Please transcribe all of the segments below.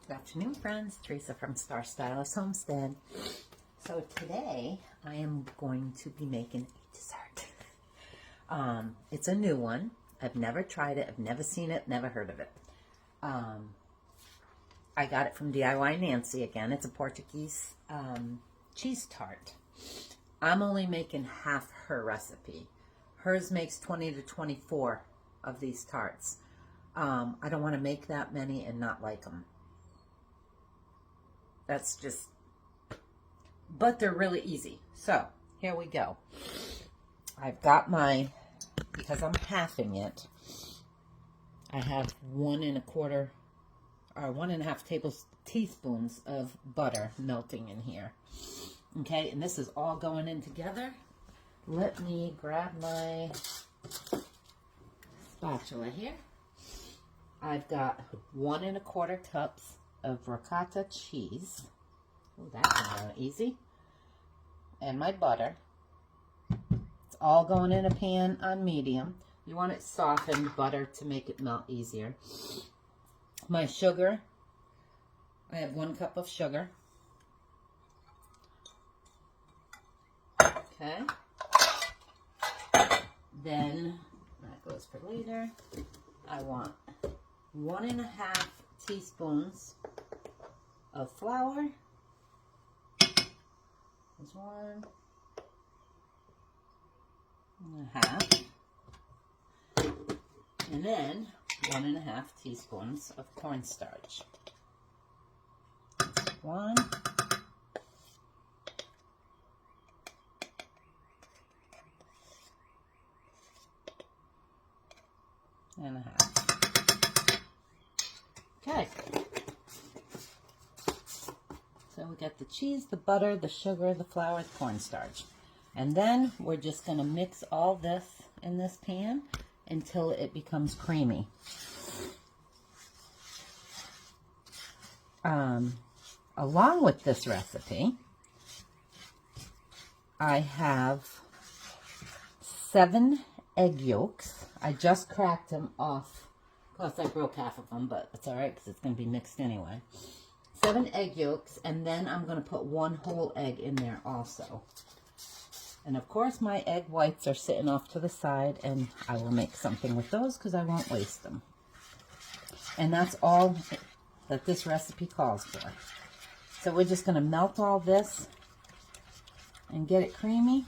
Good afternoon, friends. Teresa from Star Stylist Homestead. So today I am going to be making a dessert. It's a new one. I've never tried it. I've never seen it. Never heard of it. I got it from DIY Nancy again. It's a Portuguese cheese tart. I'm only making half her recipe. Hers makes 20 to 24 of these tarts. I don't want to make that many and not like them. That's just, but they're really easy. So here we go. I've got my, because I'm halving it, I have 1 1.5 teaspoons of butter melting in here. Okay, and this is all going in together. Let me grab my spatula here. I've got 1.25 cups of ricotta cheese. Oh, that's easy. And my butter. It's all going in a pan on medium. You want it softened butter to make it melt easier. My sugar. I have 1 cup of sugar. Okay. Then, that goes for later. I want 1.5 teaspoons of flour. There's 1.5. And then 1.5 teaspoons of cornstarch. 1. And a half. Okay. So we got the cheese, the butter, the sugar, the flour, the cornstarch. And then we're just going to mix all this in this pan until it becomes creamy. Along with this recipe, I have 7 egg yolks. I just cracked them off. Plus I broke half of them, but it's alright because it's going to be mixed anyway. 7 egg yolks, and then I'm going to put 1 whole egg in there also. And of course my egg whites are sitting off to the side, and I will make something with those because I won't waste them. And that's all that this recipe calls for. So we're just going to melt all this and get it creamy.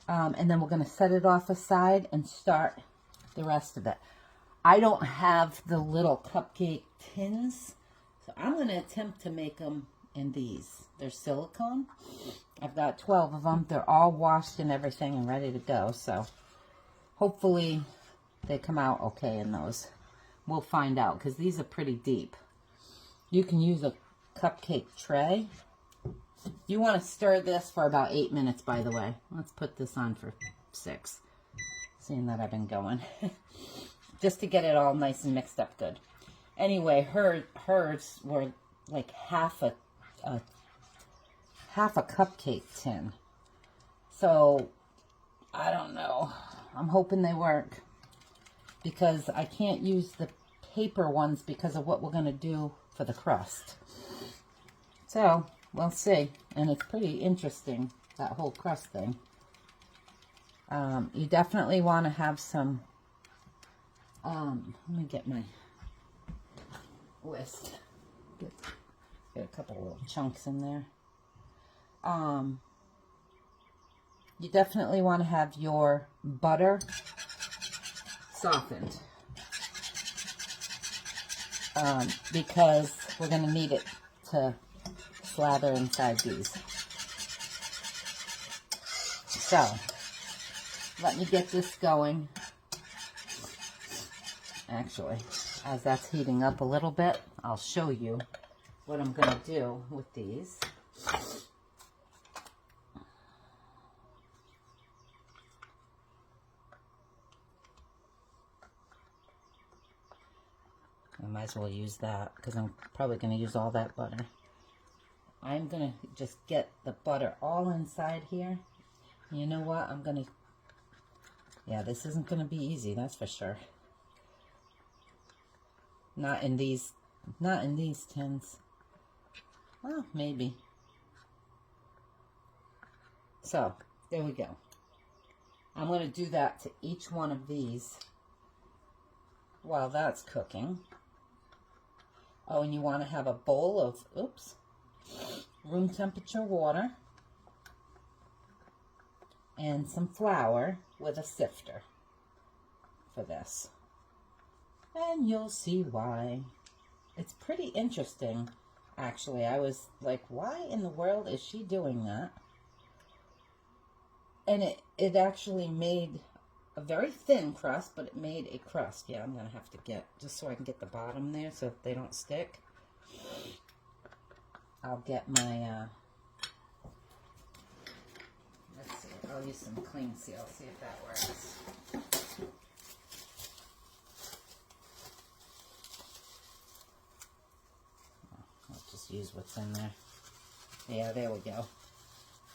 And then we're going to set it off aside and start the rest of it. I don't have the little cupcake tins, so I'm going to attempt to make them in these. They're silicone. I've got 12 of them. They're all washed and everything and ready to go, so hopefully they come out okay in those. We'll find out because these are pretty deep. You can use a cupcake tray. You want to stir this for about 8 minutes, by the way. Let's put this on for 6, seeing that I've been going. Just to get it all nice and mixed up good. Anyway, hers were like half a cupcake tin. So, I don't know. I'm hoping they work. Because I can't use the paper ones because of what we're going to do for the crust. So, we'll see. And it's pretty interesting, that whole crust thing. You definitely want to have some, let me get my whisk. Get a couple little chunks in there. You definitely want to have your butter softened. Because we're going to need it to slather inside these. So, let me get this going. Actually, as that's heating up a little bit, I'll show you what I'm going to do with these. I might as well use that because I'm probably going to use all that butter. I'm going to just get the butter all inside here. You know what? I'm going to, yeah, this isn't going to be easy, that's for sure. Not in these tins. Well, maybe. So, there we go. I'm going to do that to each one of these while that's cooking. Oh, and you want to have a bowl of, room temperature water and some flour with a sifter for this. And you'll see why. It's pretty interesting, actually. I was like, why in the world is she doing that? And it actually made a very thin crust, but it made a crust. Yeah, I'm going to have to get, just so I can get the bottom there so they don't stick. I'll get my, let's see, I'll use some Clean Seal, see if that works. I'll just use what's in there. Yeah, there we go.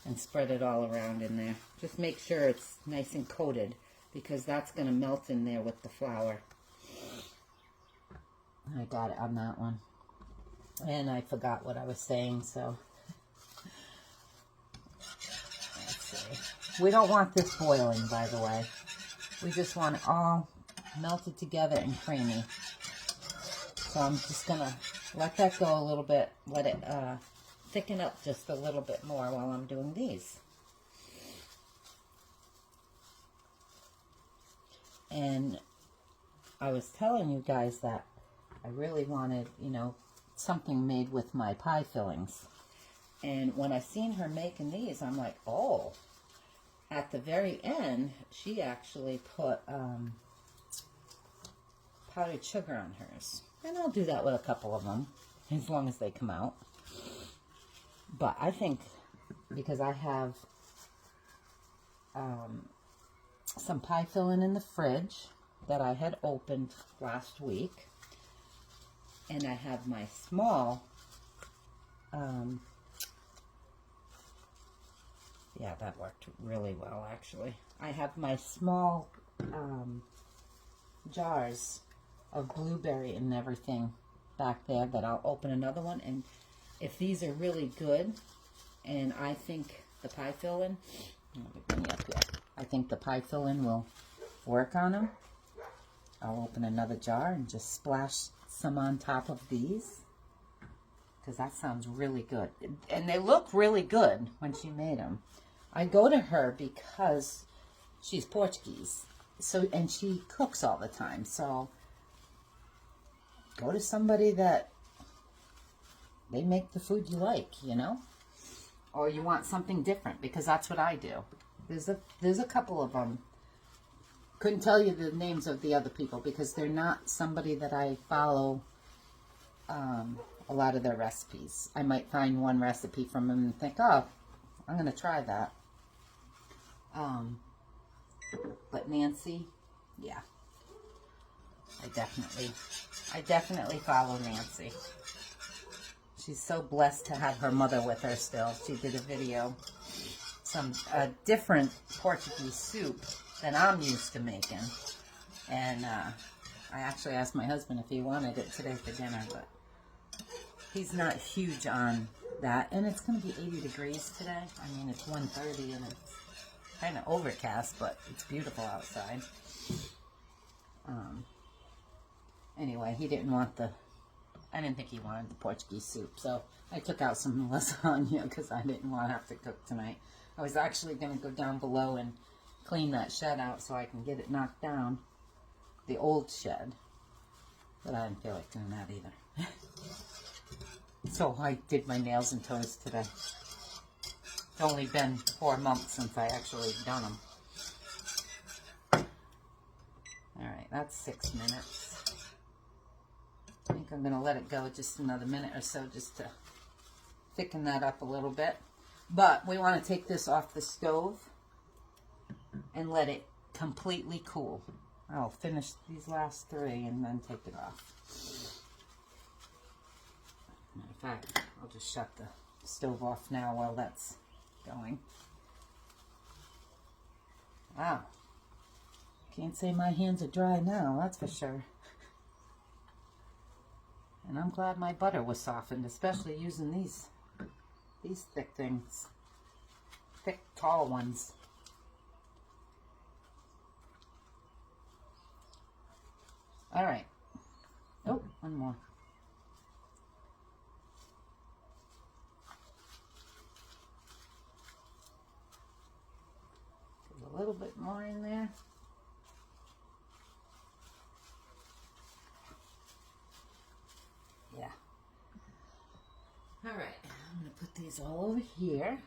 And spread it all around in there. Just make sure it's nice and coated, because that's going to melt in there with the flour. I got it on that one. And I forgot what I was saying, so. Let's see. We don't want this boiling, by the way. We just want it all melted together and creamy. So I'm just going to let that go a little bit. Let it thicken up just a little bit more while I'm doing these. And I was telling you guys that I really wanted, you know, something made with my pie fillings. And when I seen her making these, I'm like, oh. At the very end, she actually put powdered sugar on hers. And I'll do that with a couple of them, as long as they come out. But I think, because I have some pie filling in the fridge that I had opened last week, and I have my small, yeah, that worked really well, actually. I have my small jars of blueberry and everything back there that I'll open another one, and if these are really good, and I think the pie filling, I think the pie filling will work on them, I'll open another jar and just splash some on top of these, because that sounds really good. And they look really good when she made them. I go to her because she's Portuguese, so, and she cooks all the time, so go to somebody that they make the food you like, you know? Or you want something different, because that's what I do. There's a couple of them. Couldn't tell you the names of the other people, because they're not somebody that I follow a lot of their recipes. I might find one recipe from them and think, oh, I'm going to try that. But Nancy, yeah. I definitely follow Nancy. She's so blessed to have her mother with her still. She did a video, a different Portuguese soup than I'm used to making. And I actually asked my husband if he wanted it today for dinner, but he's not huge on that. And it's going to be 80 degrees today. I mean, it's 1:30 and it's kind of overcast, but it's beautiful outside. Anyway, he didn't want I didn't think he wanted the Portuguese soup, so I took out some lasagna because I didn't want to have to cook tonight. I was actually going to go down below and clean that shed out so I can get it knocked down, the old shed, but I didn't feel like doing that either. So I did my nails and toes today. It's only been 4 months since I actually done them. Alright, that's 6 minutes. I think I'm going to let it go just another minute or so just to thicken that up a little bit. But we want to take this off the stove and let it completely cool. I'll finish these last 3 and then take it off. Matter of fact, I'll just shut the stove off now while that's going. Wow. Can't say my hands are dry now, that's for sure. And I'm glad my butter was softened, especially using these thick things. Thick, tall ones. All right. Oh, one more. Put a little bit more in there. Yeah. All right, I'm going to put these all over here.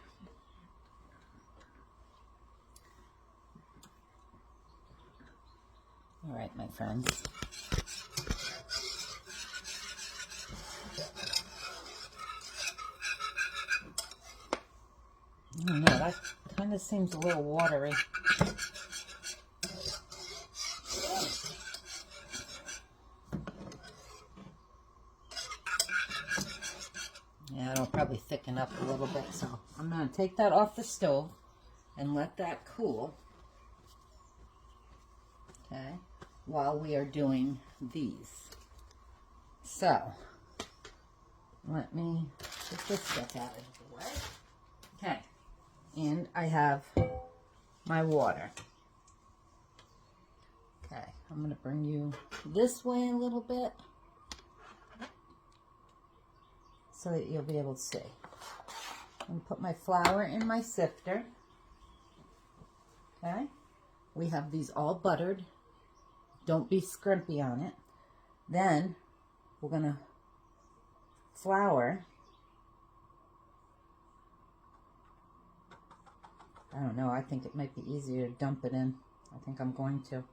All right, my friends. I don't know, that kind of seems a little watery. Yeah, it'll probably thicken up a little bit, so I'm going to take that off the stove and let that cool, okay, while we are doing these. So, let me get this stuff out of the way. Okay, and I have my water. Okay, I'm going to bring you this way a little bit so that you'll be able to see. I'm going to put my flour in my sifter. Okay, we have these all buttered. Don't be scrimpy on it. Then we're going to flour. I don't know, I think it might be easier to dump it in. I think I'm going to.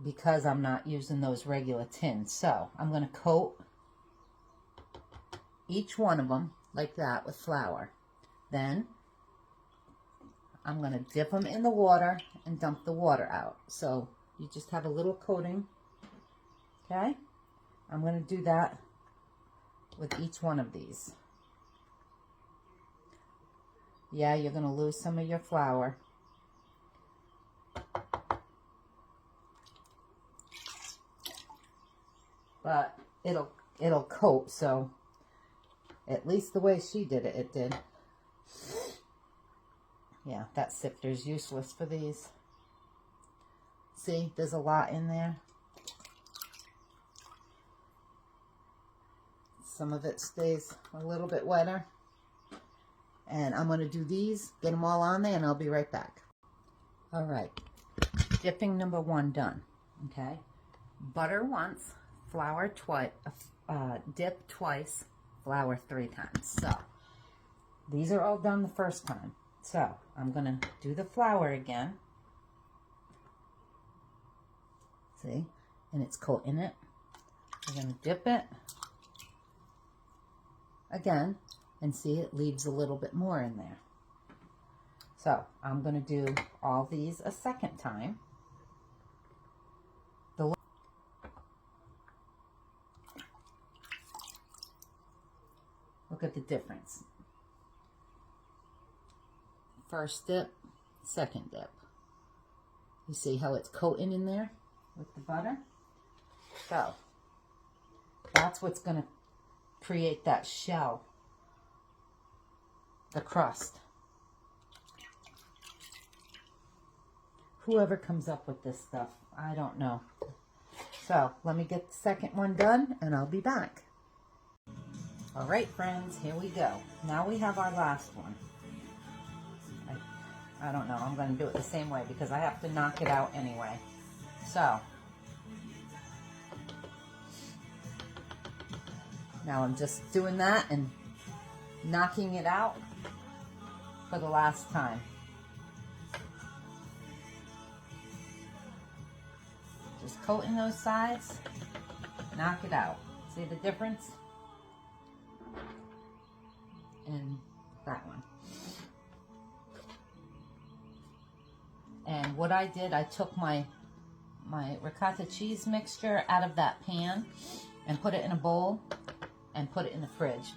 Because I'm not using those regular tins. So I'm going to coat each one of them like that with flour. Then I'm going to dip them in the water and dump the water out. So you just have a little coating. Okay? I'm going to do that with each one of these. Yeah, you're going to lose some of your flour. But it'll coat, so at least the way she did it, it did. Yeah, that sifter's useless for these. See, there's a lot in there. Some of it stays a little bit wetter. And I'm going to do these, get them all on there, and I'll be right back. All right, dipping number 1 done, okay? Butter once, flour twice, dip twice, flour 3 times. So, these are all done the first time. So, I'm going to do the flour again. See? And it's coating it. I'm going to dip it again, and see, it leaves a little bit more in there. So I'm going to do all these a second time. Look at the difference. First dip, second dip. You see how it's coating in there with the butter? So that's what's going to create that shell, the crust. Whoever comes up with this stuff, I don't know. So let me get the second one done and I'll be back. All right, friends, here we go. Now we have our last one. I don't know, I'm going to do it the same way because I have to knock it out anyway. So now I'm just doing that and knocking it out for the last time. Just coating those sides, knock it out. See the difference? And that one. And what I did, I took my ricotta cheese mixture out of that pan and put it in a bowl and put it in the fridge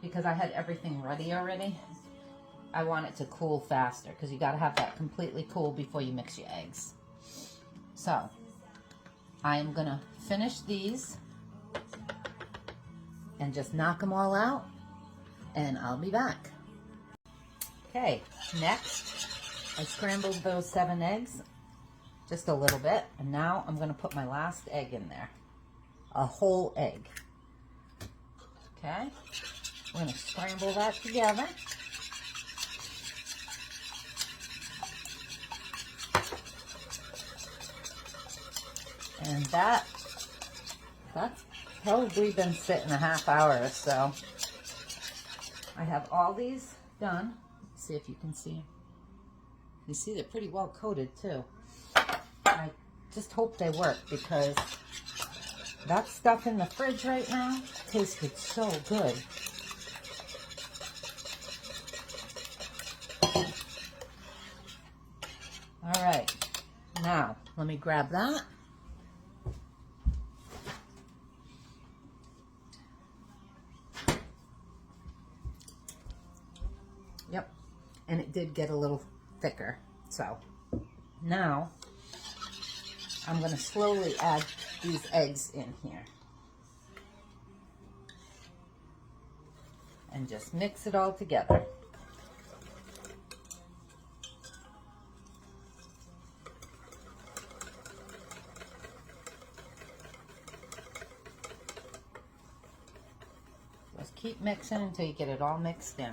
because I had everything ready already. I want it to cool faster because you got to have that completely cool before you mix your eggs. So I'm gonna finish these and just knock them all out, and I'll be back. Okay, next I scrambled those 7 eggs just a little bit, and now I'm gonna put my last egg in there, a whole egg. Okay, we're gonna scramble that together. And that's probably been sitting a half hour or so. I have all these done. Let's see if you can see. You see they're pretty well coated too. I just hope they work, because that stuff in the fridge right now tasted so good. All right, now let me grab that. Yep, and it did get a little thicker. So now I'm going to slowly add these eggs in here and just mix it all together. Just keep mixing until you get it all mixed in.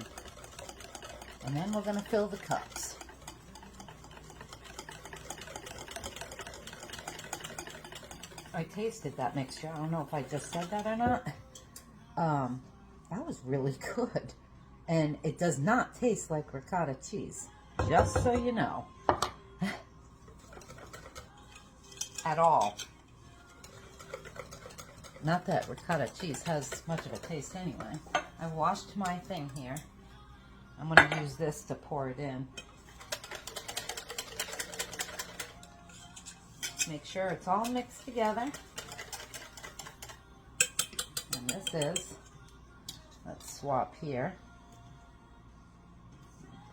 And then we're going to fill the cups. I tasted that mixture. I don't know if I just said that or not. That was really good. And it does not taste like ricotta cheese. Just so you know. At all. Not that ricotta cheese has much of a taste anyway. I washed my thing here. I'm going to use this to pour it in. Make sure it's all mixed together. And this is, let's swap here.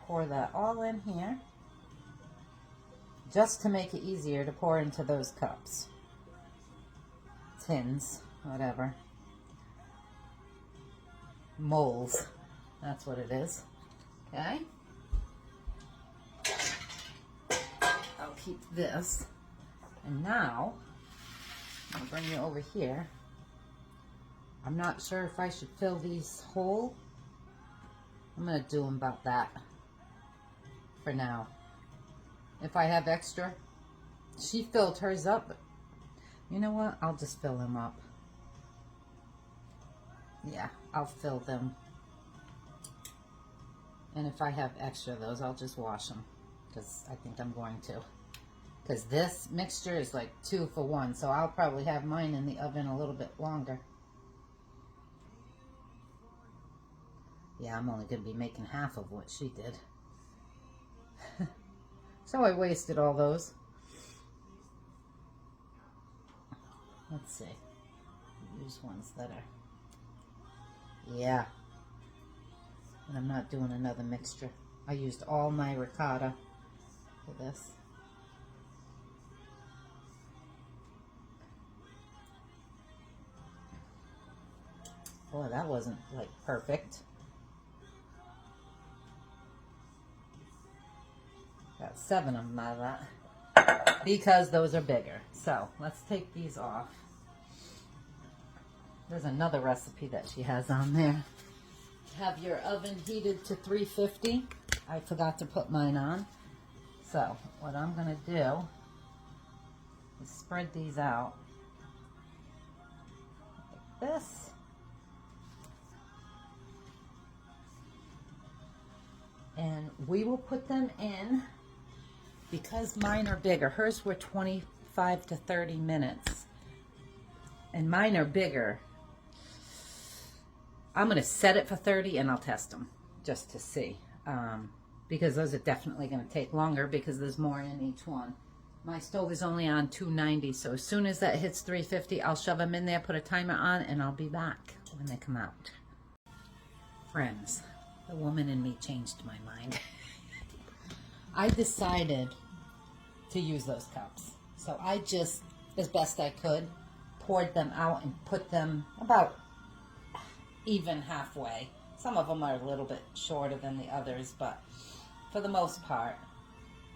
Pour that all in here, just to make it easier to pour into those cups. Tins, whatever. Molds, that's what it is. Okay. I'll keep this. And now, I'll bring you over here. I'm not sure if I should fill these whole. I'm going to do them about that for now. If I have extra, she filled hers up, but you know what? I'll just fill them up. Yeah, I'll fill them. And if I have extra of those, I'll just wash them, because I think I'm going to. Because this mixture is like 2 for 1, so I'll probably have mine in the oven a little bit longer. Yeah, I'm only going to be making half of what she did. So I wasted all those. Let's see. Use ones that are... Yeah. And I'm not doing another mixture. I used all my ricotta for this. Boy, that wasn't like perfect. Got 7 of them out of that because those are bigger. So let's take these off. There's another recipe that she has on there. Have your oven heated to 350. I forgot to put mine on. So what I'm going to do is spread these out like this. And we will put them in, because mine are bigger. Hers were 25 to 30 minutes. And mine are bigger. I'm going to set it for 30 and I'll test them just to see. Because those are definitely going to take longer because there's more in each one. My stove is only on 290, so as soon as that hits 350, I'll shove them in there, put a timer on, and I'll be back when they come out. Friends. The woman in me changed my mind. I decided to use those cups. So I just, as best I could, poured them out and put them about even halfway. Some of them are a little bit shorter than the others, but for the most part,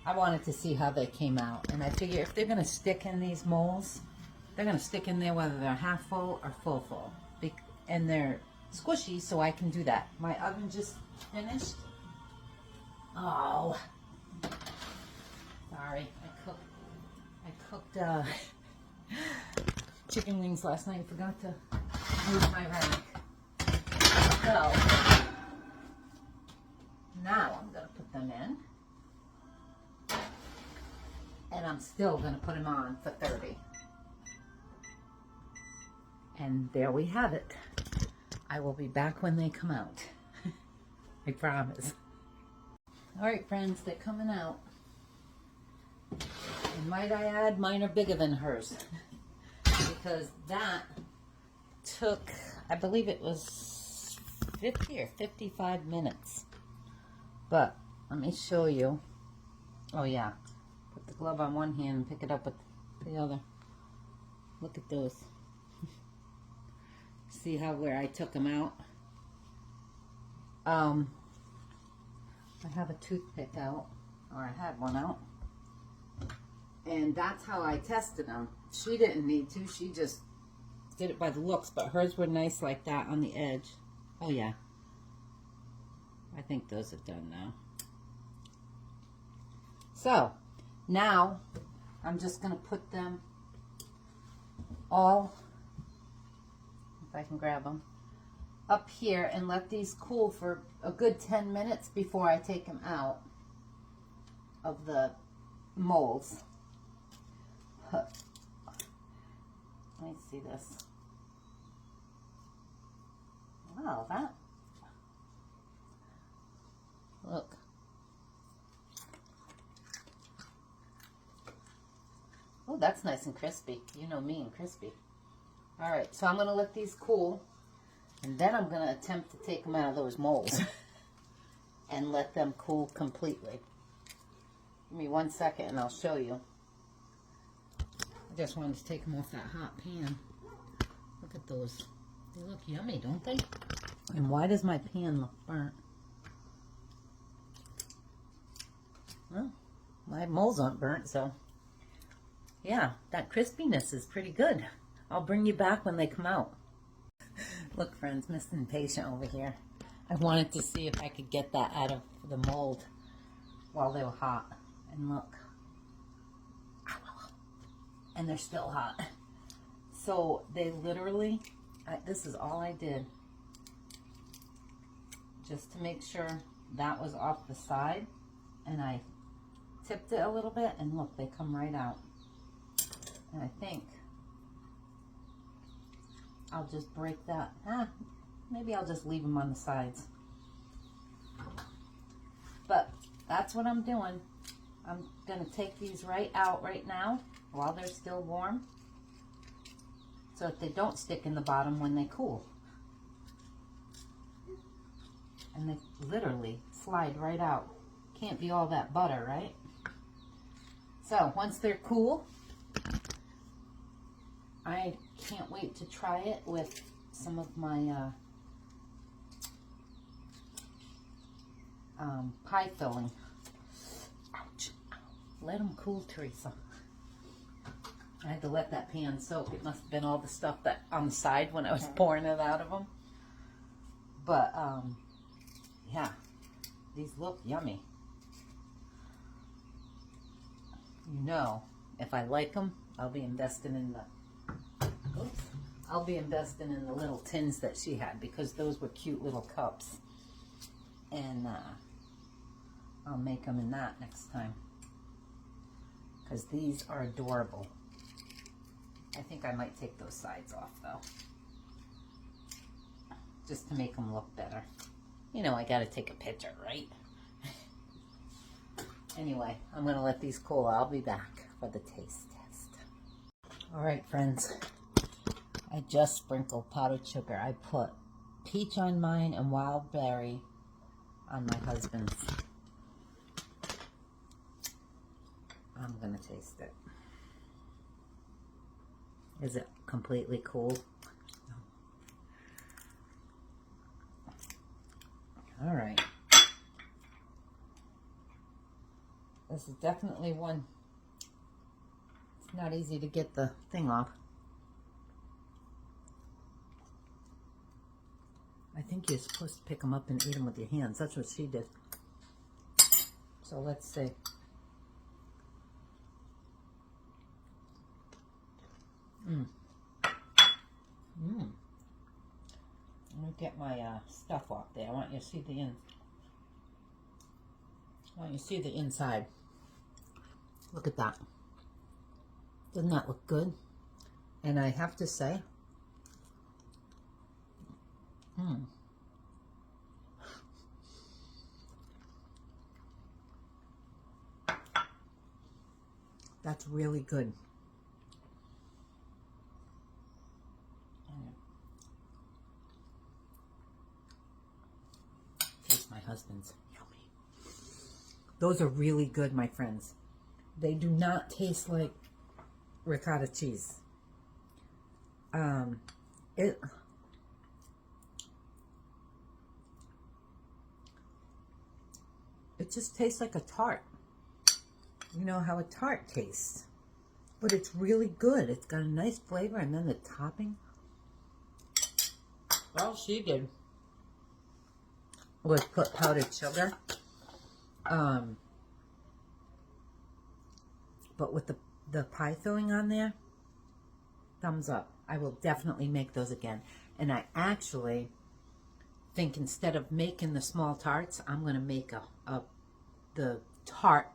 I wanted to see how they came out. And I figure if they're going to stick in these molds, they're going to stick in there whether they're half full or full. And they're squishy, so I can do that. My oven just finished. Oh, sorry. I cooked chicken wings last night. I forgot to move my rack. So now I'm going to put them in. And I'm still going to put them on for 30. And there we have it. I will be back when they come out. I promise. All right, friends, they're coming out. And might I add, mine are bigger than hers. Because that took, I believe it was 50 or 55 minutes. But let me show you. Oh yeah. Put the glove on one hand and pick it up with the other. Look at those. See how where I took them out? I have a toothpick out, or I had one out. And that's how I tested them. She didn't need to. She just did it by the looks, but hers were nice like that on the edge. Oh yeah. I think those are done now. So, now I'm just going to put them all, if I can grab them, up here and let these cool for a good 10 minutes before I take them out of the molds. Let me see this. Wow, that, look. Oh, that's nice and crispy. You know me and crispy. All right, so I'm going to let these cool, and then I'm going to attempt to take them out of those molds and let them cool completely. Give me 1 second and I'll show you. I just wanted to take them off that hot pan. Look at those. They look yummy, don't they? And why does my pan look burnt? Well, my molds aren't burnt, so yeah, that crispiness is pretty good. I'll bring you back when they come out. Look, friends, Mr. Impatient over here. I wanted to see if I could get that out of the mold while they were hot. And look. And they're still hot. So they literally, this is all I did. Just to make sure that was off the side. And I tipped it a little bit, and look, they come right out. And I think I'll just break that. Maybe I'll just leave them on the sides. But that's what I'm doing. I'm going to take these right out right now while they're still warm, so that they don't stick in the bottom when they cool. And they literally slide right out. Can't be all that butter, right? So once they're cool, I can't wait to try it with some of my pie filling. Ouch. Let them cool, Teresa. I had to let that pan soak. It must have been all the stuff that on the side when I was pouring it out of them. But, yeah, these look yummy. You know, if I like them, I'll be investing in the little tins that she had, because those were cute little cups. And I'll make them in that next time, because these are adorable. I think I might take those sides off though, just to make them look better. You know, I gotta take a picture, right? Anyway, I'm gonna let these cool. I'll be back for the taste test. All right, friends. I just sprinkled powdered sugar. I put peach on mine and wild berry on my husband's. I'm gonna taste it. Is it completely cool? All right. This is definitely one. It's not easy to get the thing off. I think you're supposed to pick them up and eat them with your hands. That's what she did. So let's see. Let me get my stuff off there. I want you to see the inside. Look at that. Doesn't that look good? And I have to say, that's really good. Taste my husband's. Yummy. Those are really good, my friends. They do not taste like ricotta cheese. It just tastes like a tart. You know how a tart tastes. But it's really good. It's got a nice flavor, and then the topping. All she did was put powdered sugar. But with the pie filling on there, thumbs up. I will definitely make those again. And I actually think instead of making the small tarts, I'm going to make the tart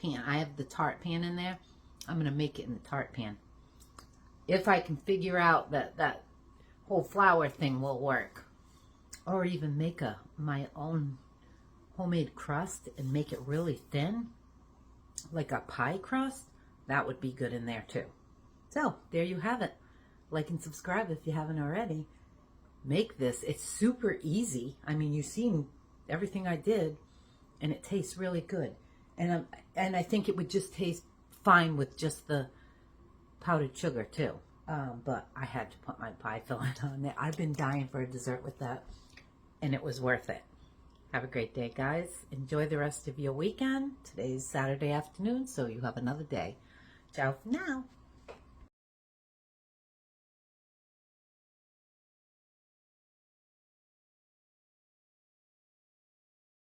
pan. I have the tart pan in there. I'm going to make it in the tart pan. If I can figure out that whole flour thing will work. Or even make my own homemade crust and make it really thin. Like a pie crust. That would be good in there too. So, there you have it. Like and subscribe if you haven't already. Make this. It's super easy. I mean, you've seen everything I did. And it tastes really good. And I think it would just taste fine with just the powdered sugar too. But I had to put my pie filling on there. I've been dying for a dessert with that. And it was worth it. Have a great day, guys. Enjoy the rest of your weekend. Today's Saturday afternoon, so you have another day. Ciao for now.